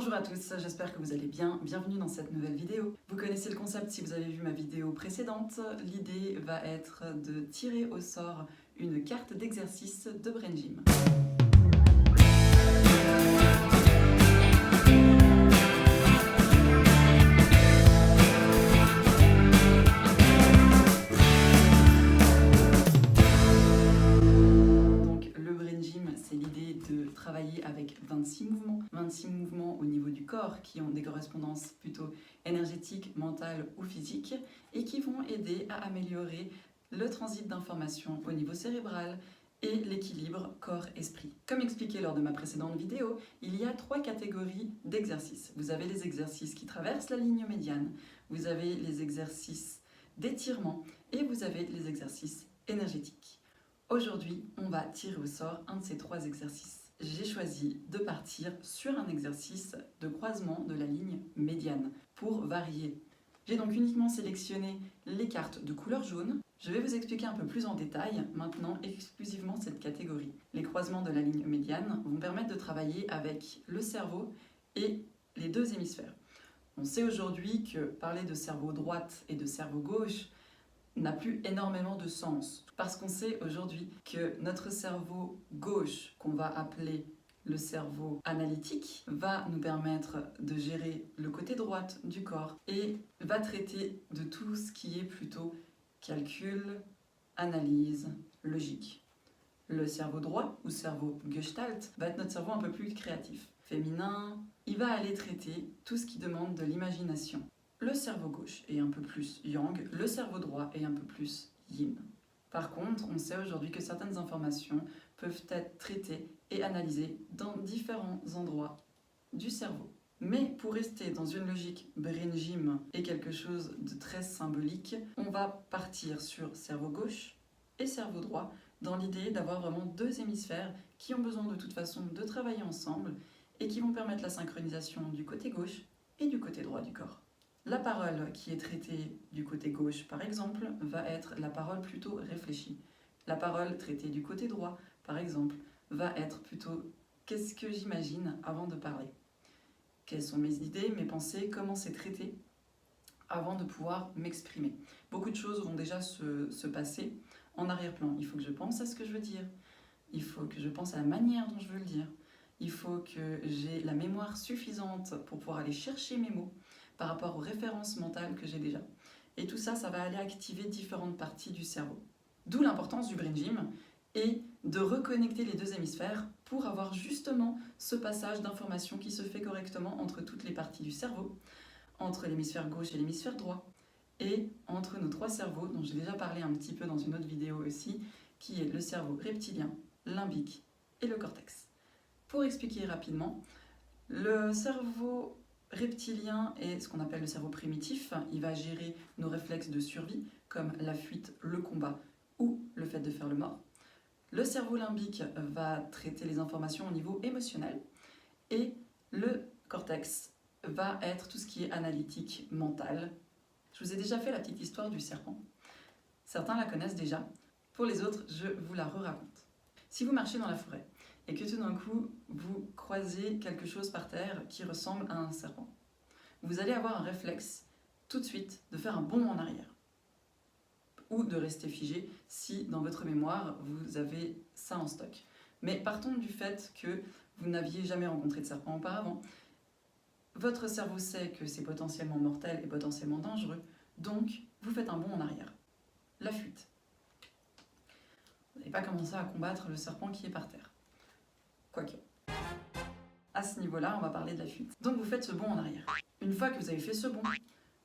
Bonjour à tous, j'espère que vous allez bien. Bienvenue dans cette nouvelle vidéo. Vous connaissez le concept si vous avez vu ma vidéo précédente. L'idée va être de tirer au sort une carte d'exercice de Brain Gym. C'est l'idée de travailler avec 26 mouvements au niveau du corps qui ont des correspondances plutôt énergétiques, mentales ou physiques et qui vont aider à améliorer le transit d'informations au niveau cérébral et l'équilibre corps-esprit. Comme expliqué lors de ma précédente vidéo, il y a 3 catégories d'exercices. Vous avez les exercices qui traversent la ligne médiane, vous avez les exercices d'étirement et vous avez les exercices énergétiques. Aujourd'hui, on va tirer au sort un de ces 3 exercices. J'ai choisi de partir sur un exercice de croisement de la ligne médiane pour varier. J'ai donc uniquement sélectionné les cartes de couleur jaune. Je vais vous expliquer un peu plus en détail maintenant exclusivement cette catégorie. Les croisements de la ligne médiane vont permettre de travailler avec le cerveau et les 2 hémisphères. On sait aujourd'hui que parler de cerveau droite et de cerveau gauche n'a plus énormément de sens. Parce qu'on sait aujourd'hui que notre cerveau gauche, qu'on va appeler le cerveau analytique, va nous permettre de gérer le côté droite du corps et va traiter de tout ce qui est plutôt calcul, analyse, logique. Le cerveau droit, ou cerveau gestalt, va être notre cerveau un peu plus créatif, féminin. Il va aller traiter tout ce qui demande de l'imagination. Le cerveau gauche est un peu plus yang, le cerveau droit est un peu plus yin. Par contre, on sait aujourd'hui que certaines informations peuvent être traitées et analysées dans différents endroits du cerveau. Mais pour rester dans une logique Brain Gym et quelque chose de très symbolique, on va partir sur cerveau gauche et cerveau droit dans l'idée d'avoir vraiment 2 hémisphères qui ont besoin de toute façon de travailler ensemble et qui vont permettre la synchronisation du côté gauche et du côté droit du corps. La parole qui est traitée du côté gauche, par exemple, va être la parole plutôt réfléchie. La parole traitée du côté droit, par exemple, va être plutôt « qu'est-ce que j'imagine avant de parler ?» Quelles sont mes idées, mes pensées, comment c'est traité avant de pouvoir m'exprimer. Beaucoup de choses vont déjà se passer en arrière-plan. Il faut que je pense à ce que je veux dire. Il faut que je pense à la manière dont je veux le dire. Il faut que j'ai la mémoire suffisante pour pouvoir aller chercher mes mots par rapport aux références mentales que j'ai déjà. Et tout ça, ça va aller activer différentes parties du cerveau. D'où l'importance du Brain Gym et de reconnecter les 2 hémisphères pour avoir justement ce passage d'informations qui se fait correctement entre toutes les parties du cerveau, entre l'hémisphère gauche et l'hémisphère droit, et entre nos 3 cerveaux, dont j'ai déjà parlé un petit peu dans une autre vidéo aussi, qui est le cerveau reptilien, limbique et le cortex. Pour expliquer rapidement, le cerveau reptilien est ce qu'on appelle le cerveau primitif. Il va gérer nos réflexes de survie, comme la fuite, le combat ou le fait de faire le mort. Le cerveau limbique va traiter les informations au niveau émotionnel et le cortex va être tout ce qui est analytique, mental. Je vous ai déjà fait la petite histoire du serpent. Certains la connaissent déjà. Pour les autres, je vous la re-raconte. Si vous marchez dans la forêt et que tout d'un coup, vous croisez quelque chose par terre qui ressemble à un serpent, vous allez avoir un réflexe tout de suite de faire un bond en arrière ou de rester figé si dans votre mémoire vous avez ça en stock. Mais partons du fait que vous n'aviez jamais rencontré de serpent auparavant. Votre cerveau sait que c'est potentiellement mortel et potentiellement dangereux, donc vous faites un bond en arrière. La fuite. Vous n'allez pas commencer à combattre le serpent qui est par terre. Quoique. À ce niveau-là, on va parler de la fuite. Donc vous faites ce bond en arrière. Une fois que vous avez fait ce bond,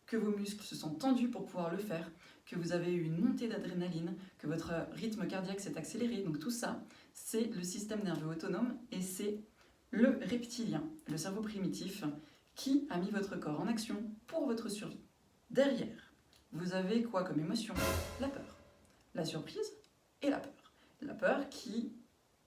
que vos muscles se sont tendus pour pouvoir le faire, que vous avez eu une montée d'adrénaline, que votre rythme cardiaque s'est accéléré, donc tout ça, c'est le système nerveux autonome et c'est le reptilien, le cerveau primitif, qui a mis votre corps en action pour votre survie. Derrière, vous avez quoi comme émotion? La peur, la surprise et la peur. La peur qui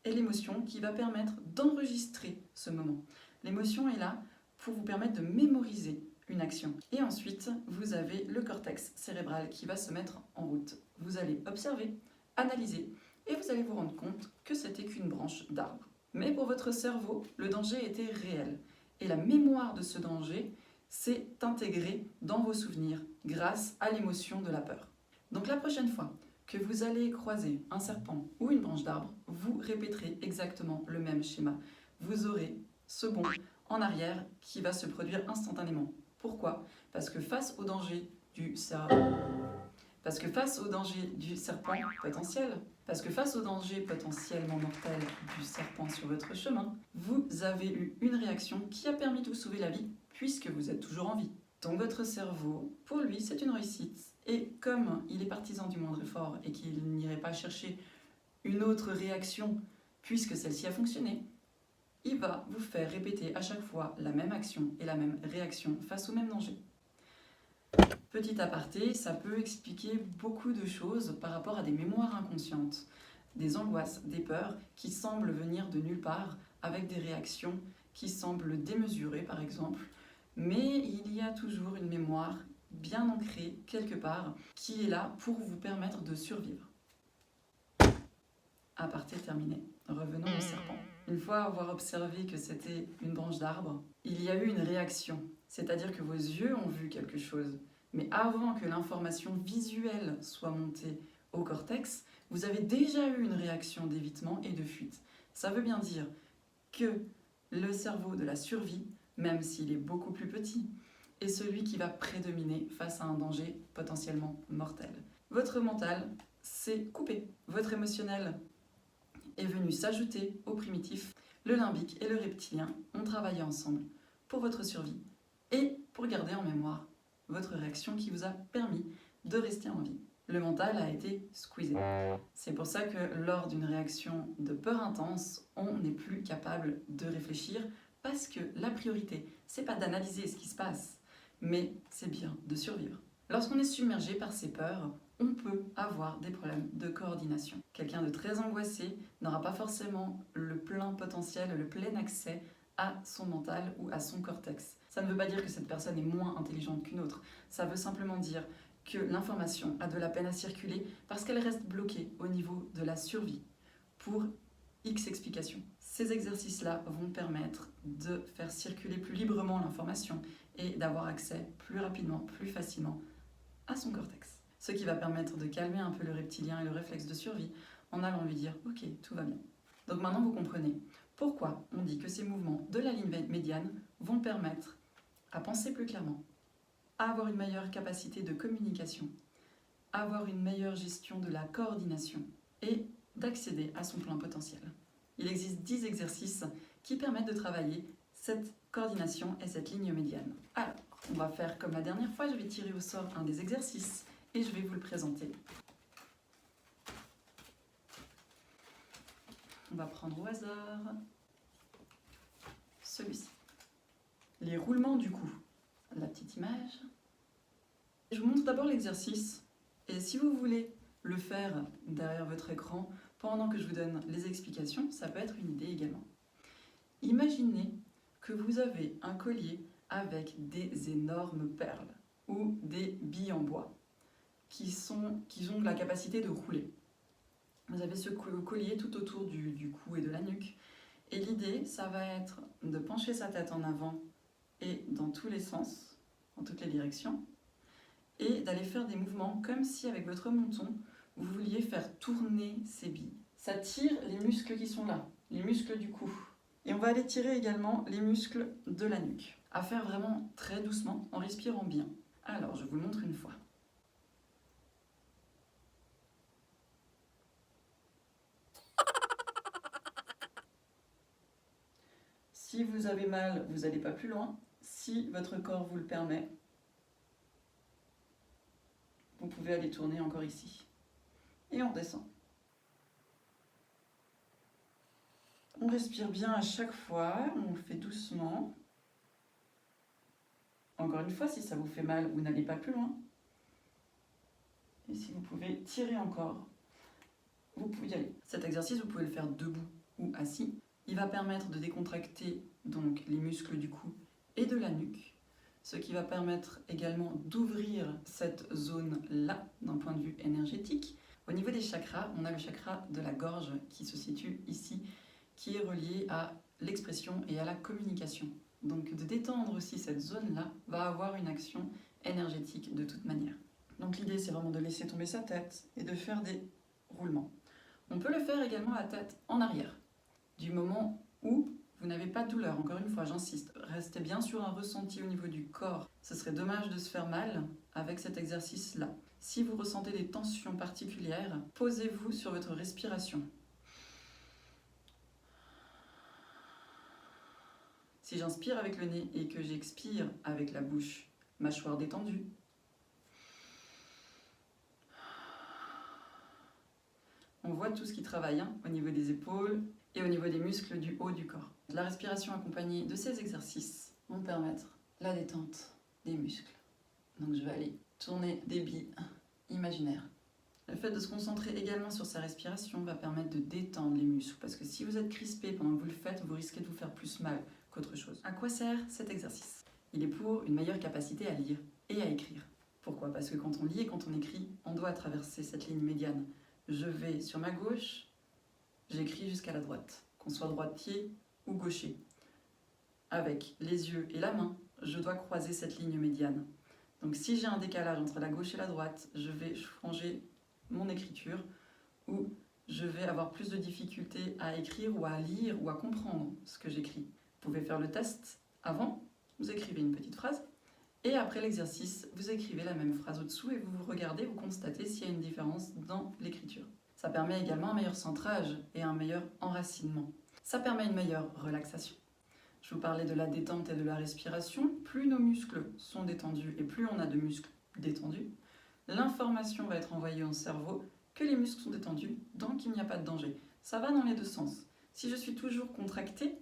est l'émotion qui va permettre d'enregistrer ce moment. L'émotion est là pour vous permettre de mémoriser une action. Et ensuite, vous avez le cortex cérébral qui va se mettre en route. Vous allez observer, analyser, et vous allez vous rendre compte que c'était qu'une branche d'arbre. Mais pour votre cerveau, le danger était réel. Et la mémoire de ce danger s'est intégrée dans vos souvenirs grâce à l'émotion de la peur. Donc la prochaine fois que vous allez croiser un serpent ou une branche d'arbre, vous répéterez exactement le même schéma. Vous aurez ce bond en arrière qui va se produire instantanément. Pourquoi ? Parce que face au danger du serpent potentiel, parce que face au danger potentiellement mortel du serpent sur votre chemin, vous avez eu une réaction qui a permis de vous sauver la vie puisque vous êtes toujours en vie. Donc votre cerveau, pour lui, c'est une réussite. Et comme il est partisan du moindre effort et qu'il n'irait pas chercher une autre réaction puisque celle-ci a fonctionné, il va vous faire répéter à chaque fois la même action et la même réaction face au même danger. Petit aparté, ça peut expliquer beaucoup de choses par rapport à des mémoires inconscientes, des angoisses, des peurs qui semblent venir de nulle part avec des réactions qui semblent démesurées par exemple, mais il y a toujours une mémoire bien ancrée quelque part qui est là pour vous permettre de survivre. Aparté terminé. Revenons au serpent. Une fois avoir observé que c'était une branche d'arbre, il y a eu une réaction, c'est-à-dire que vos yeux ont vu quelque chose. Mais avant que l'information visuelle soit montée au cortex, vous avez déjà eu une réaction d'évitement et de fuite. Ça veut bien dire que le cerveau de la survie, même s'il est beaucoup plus petit, est celui qui va prédominer face à un danger potentiellement mortel. Votre mental s'est coupé. Votre émotionnel est venu s'ajouter au primitif. Le limbique et le reptilien ont travaillé ensemble pour votre survie et pour garder en mémoire votre réaction qui vous a permis de rester en vie. Le mental a été squeezé. C'est pour ça que lors d'une réaction de peur intense, on n'est plus capable de réfléchir parce que la priorité, c'est pas d'analyser ce qui se passe, mais c'est bien de survivre. Lorsqu'on est submergé par ces peurs, on peut avoir des problèmes de coordination. Quelqu'un de très angoissé n'aura pas forcément le plein potentiel, le plein accès à son mental ou à son cortex. Ça ne veut pas dire que cette personne est moins intelligente qu'une autre. Ça veut simplement dire que l'information a de la peine à circuler parce qu'elle reste bloquée au niveau de la survie pour X explications. Ces exercices-là vont permettre de faire circuler plus librement l'information et d'avoir accès plus rapidement, plus facilement à son cortex. Ce qui va permettre de calmer un peu le reptilien et le réflexe de survie en allant lui dire « Ok, tout va bien ». Donc maintenant vous comprenez pourquoi on dit que ces mouvements de la ligne médiane vont permettre à penser plus clairement, à avoir une meilleure capacité de communication, à avoir une meilleure gestion de la coordination et d'accéder à son plein potentiel. Il existe 10 exercices qui permettent de travailler cette coordination et cette ligne médiane. Alors, on va faire comme la dernière fois, je vais tirer au sort un des exercices et je vais vous le présenter. On va prendre au hasard celui-ci. Les roulements du cou. La petite image. Je vous montre d'abord l'exercice et si vous voulez le faire derrière votre écran pendant que je vous donne les explications, ça peut être une idée également. Imaginez que vous avez un collier avec des énormes perles ou des billes en bois qui ont la capacité de rouler. Vous avez ce collier tout autour du cou et de la nuque et l'idée, ça va être de pencher sa tête en avant et dans tous les sens, dans toutes les directions, et d'aller faire des mouvements comme si avec votre menton, vous vouliez faire tourner ces billes. Ça tire les muscles qui sont là, les muscles du cou. Et on va aller tirer également les muscles de la nuque. À faire vraiment très doucement, en respirant bien. Alors, je vous le montre une fois. Si vous avez mal, vous n'allez pas plus loin. Si votre corps vous le permet, vous pouvez aller tourner encore ici. Et on descend. On respire bien à chaque fois, on le fait doucement. Encore une fois, si ça vous fait mal, vous n'allez pas plus loin. Et si vous pouvez tirer encore, vous pouvez y aller. Cet exercice, vous pouvez le faire debout ou assis. Il va permettre de décontracter donc les muscles du cou et de la nuque, ce qui va permettre également d'ouvrir cette zone-là d'un point de vue énergétique. Au niveau des chakras, on a le chakra de la gorge qui se situe ici, qui est relié à l'expression et à la communication. Donc de détendre aussi cette zone-là va avoir une action énergétique de toute manière. Donc l'idée c'est vraiment de laisser tomber sa tête et de faire des roulements. On peut le faire également la tête en arrière, du moment où vous n'avez pas de douleur. Encore une fois, j'insiste, restez bien sur un ressenti au niveau du corps. Ce serait dommage de se faire mal avec cet exercice-là. Si vous ressentez des tensions particulières, posez-vous sur votre respiration. Si j'inspire avec le nez et que j'expire avec la bouche, mâchoire détendue, on voit tout ce qui travaille au niveau des épaules et au niveau des muscles du haut du corps. La respiration accompagnée de ces exercices vont permettre la détente des muscles. Donc je vais aller tourner des billes imaginaires. Le fait de se concentrer également sur sa respiration va permettre de détendre les muscles, parce que si vous êtes crispé pendant que vous le faites, vous risquez de vous faire plus mal qu'autre chose. À quoi sert cet exercice? Il est pour une meilleure capacité à lire et à écrire. Pourquoi? Parce que quand on lit et quand on écrit, on doit traverser cette ligne médiane. Je vais sur ma gauche, j'écris jusqu'à la droite, qu'on soit droitier ou gaucher. Avec les yeux et la main, je dois croiser cette ligne médiane. Donc si j'ai un décalage entre la gauche et la droite, je vais changer mon écriture ou je vais avoir plus de difficultés à écrire ou à lire ou à comprendre ce que j'écris. Vous pouvez faire le test avant, vous écrivez une petite phrase et après l'exercice, vous écrivez la même phrase au-dessous et vous regardez, vous constatez s'il y a une différence dans l'écriture. Ça permet également un meilleur centrage et un meilleur enracinement. Ça permet une meilleure relaxation. Je vous parlais de la détente et de la respiration. Plus nos muscles sont détendus et plus on a de muscles détendus, l'information va être envoyée au cerveau que les muscles sont détendus, donc il n'y a pas de danger. Ça va dans les deux sens. Si je suis toujours contracté,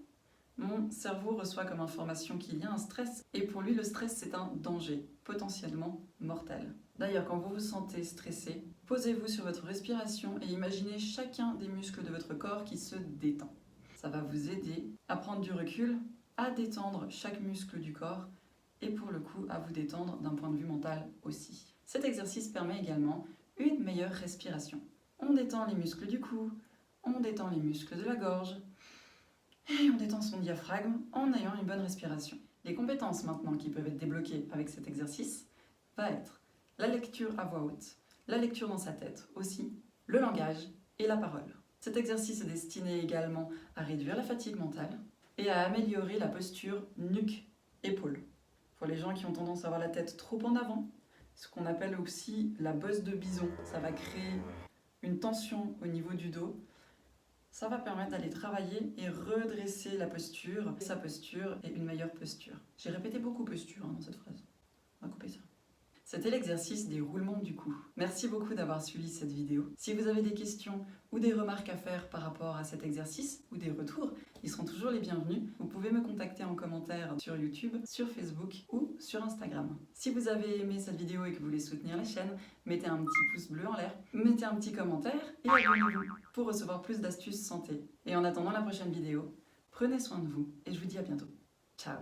mon cerveau reçoit comme information qu'il y a un stress et pour lui le stress c'est un danger, potentiellement mortel. D'ailleurs quand vous vous sentez stressé, posez-vous sur votre respiration et imaginez chacun des muscles de votre corps qui se détend. Ça va vous aider à prendre du recul, à détendre chaque muscle du corps et pour le coup à vous détendre d'un point de vue mental aussi. Cet exercice permet également une meilleure respiration. On détend les muscles du cou, on détend les muscles de la gorge et on détend son diaphragme en ayant une bonne respiration. Les compétences maintenant qui peuvent être débloquées avec cet exercice va être la lecture à voix haute, la lecture dans sa tête aussi, le langage et la parole. Cet exercice est destiné également à réduire la fatigue mentale et à améliorer la posture nuque-épaule. Pour les gens qui ont tendance à avoir la tête trop en avant, ce qu'on appelle aussi la bosse de bison, ça va créer une tension au niveau du dos. Ça va permettre d'aller travailler et redresser la posture, sa posture et une meilleure posture. J'ai répété beaucoup posture dans cette phrase. On va couper ça. C'était l'exercice des roulements du cou. Merci beaucoup d'avoir suivi cette vidéo. Si vous avez des questions ou des remarques à faire par rapport à cet exercice ou des retours, ils seront toujours les bienvenus. Vous pouvez me contacter en commentaire sur YouTube, sur Facebook ou sur Instagram. Si vous avez aimé cette vidéo et que vous voulez soutenir la chaîne, mettez un petit pouce bleu en l'air, mettez un petit commentaire et abonnez-vous pour recevoir plus d'astuces santé. Et en attendant la prochaine vidéo, prenez soin de vous et je vous dis à bientôt. Ciao!